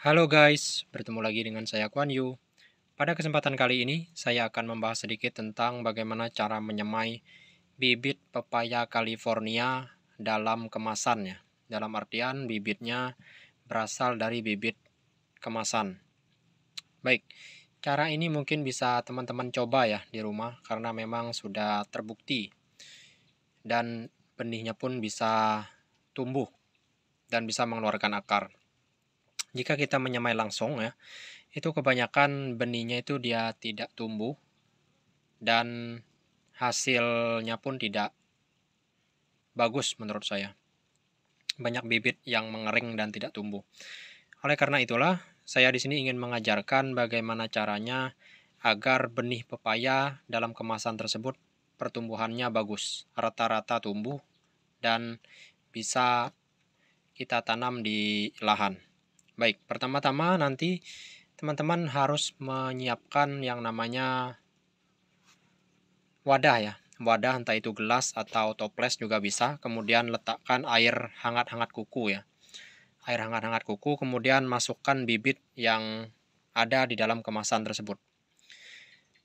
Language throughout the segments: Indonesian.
Halo guys, bertemu lagi dengan saya Kuan Yu. Pada kesempatan kali ini, saya akan membahas sedikit tentang bagaimana cara menyemai bibit pepaya California dalam kemasannya. Dalam artian bibitnya berasal dari bibit kemasan. Baik, cara ini mungkin bisa teman-teman coba ya di rumah karena memang sudah terbukti dan benihnya pun bisa tumbuh dan bisa mengeluarkan akar. Jika kita menyemai langsung ya, itu kebanyakan benihnya itu dia tidak tumbuh dan hasilnya pun tidak bagus menurut saya. Banyak bibit yang mengering dan tidak tumbuh. Oleh karena itulah, saya di sini ingin mengajarkan bagaimana caranya agar benih pepaya dalam kemasan tersebut pertumbuhannya bagus, rata-rata tumbuh dan bisa kita tanam di lahan. Baik, pertama-tama nanti teman-teman harus menyiapkan yang namanya wadah ya. Wadah entah itu gelas atau toples juga bisa. Kemudian letakkan air hangat-hangat kuku ya. Air hangat-hangat kuku, kemudian masukkan bibit yang ada di dalam kemasan tersebut.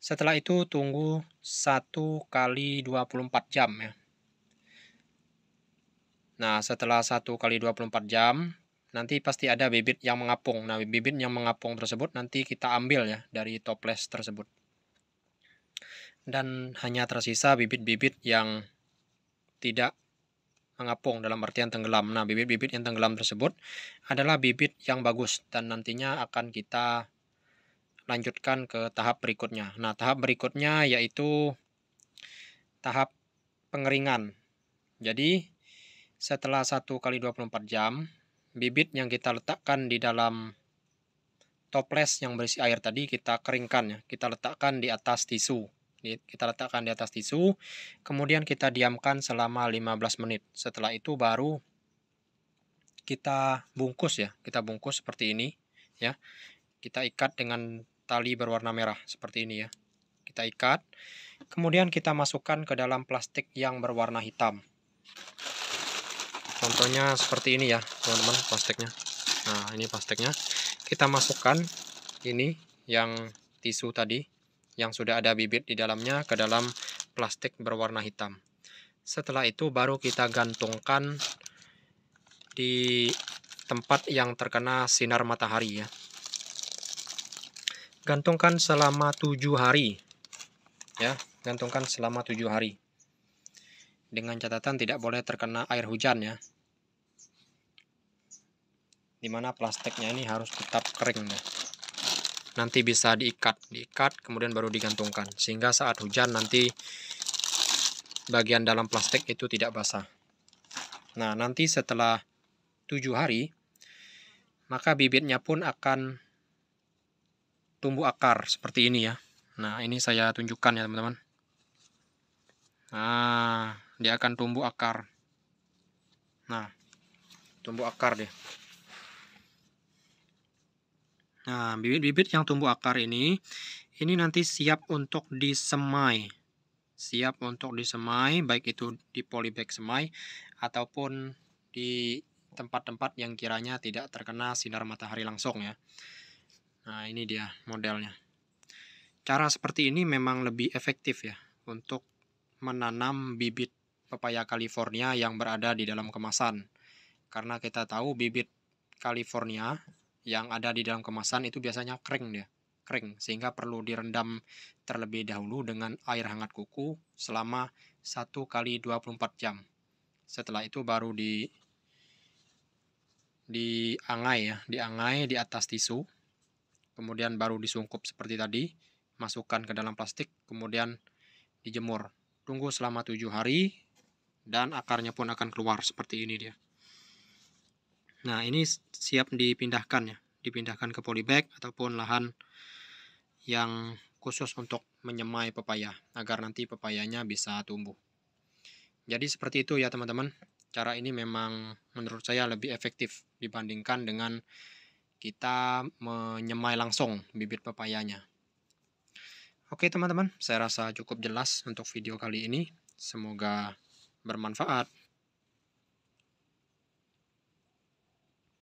Setelah itu tunggu 1 kali 24 jam ya. Nah, setelah 1 kali 24 jam, nanti pasti ada bibit yang mengapung. Nah, bibit yang mengapung tersebut nanti kita ambil ya dari toples tersebut. Dan hanya tersisa bibit-bibit yang tidak mengapung dalam artian tenggelam. Nah, bibit-bibit yang tenggelam tersebut adalah bibit yang bagus dan nantinya akan kita lanjutkan ke tahap berikutnya. Nah, tahap berikutnya yaitu tahap pengeringan. Jadi, setelah 1 kali 24 jam, bibit yang kita letakkan di dalam toples yang berisi air tadi kita keringkan ya. Kita letakkan di atas tisu. Kita letakkan di atas tisu, kemudian kita diamkan selama 15 menit. Setelah itu baru kita bungkus ya. Kita bungkus seperti ini ya. Kita ikat dengan tali berwarna merah seperti ini ya. Kita ikat. Kemudian kita masukkan ke dalam plastik yang berwarna hitam. Contohnya seperti ini ya, teman-teman, plastiknya. Nah, ini plastiknya. Kita masukkan ini yang tisu tadi yang sudah ada bibit di dalamnya ke dalam plastik berwarna hitam. Setelah itu baru kita gantungkan di tempat yang terkena sinar matahari ya. Gantungkan selama 7 hari. Ya, gantungkan selama 7 hari. Dengan catatan tidak boleh terkena air hujan ya. Dimana plastiknya ini harus tetap kering ya. Nanti bisa diikat kemudian baru digantungkan. Sehingga saat hujan nanti bagian dalam plastik itu tidak basah. Nah, nanti setelah 7 hari, maka bibitnya pun akan tumbuh akar seperti ini ya. Nah, ini saya tunjukkan ya teman-teman. Nah, dia akan tumbuh akar. Nah, tumbuh akar deh. Nah, bibit-bibit yang tumbuh akar ini nanti siap untuk disemai. Siap untuk disemai, baik itu di polybag semai ataupun di tempat-tempat yang kiranya tidak terkena sinar matahari langsung ya. Nah, ini dia modelnya. Cara seperti ini memang lebih efektif ya untuk menanam bibit pepaya California yang berada di dalam kemasan. Karena kita tahu bibit California yang ada di dalam kemasan itu biasanya kering dia. Kering, sehingga perlu direndam terlebih dahulu dengan air hangat kuku selama 1 kali 24 jam. Setelah itu baru diangai ya, diangai di atas tisu. Kemudian baru disungkup seperti tadi, masukkan ke dalam plastik, kemudian dijemur. Tunggu selama 7 hari dan akarnya pun akan keluar seperti ini dia. Nah, ini siap dipindahkan ya, dipindahkan ke polybag ataupun lahan yang khusus untuk menyemai pepaya agar nanti pepayanya bisa tumbuh. Jadi seperti itu ya teman-teman. Cara ini memang menurut saya lebih efektif dibandingkan dengan kita menyemai langsung bibit pepayanya. Oke teman-teman, saya rasa cukup jelas untuk video kali ini. Semoga bermanfaat.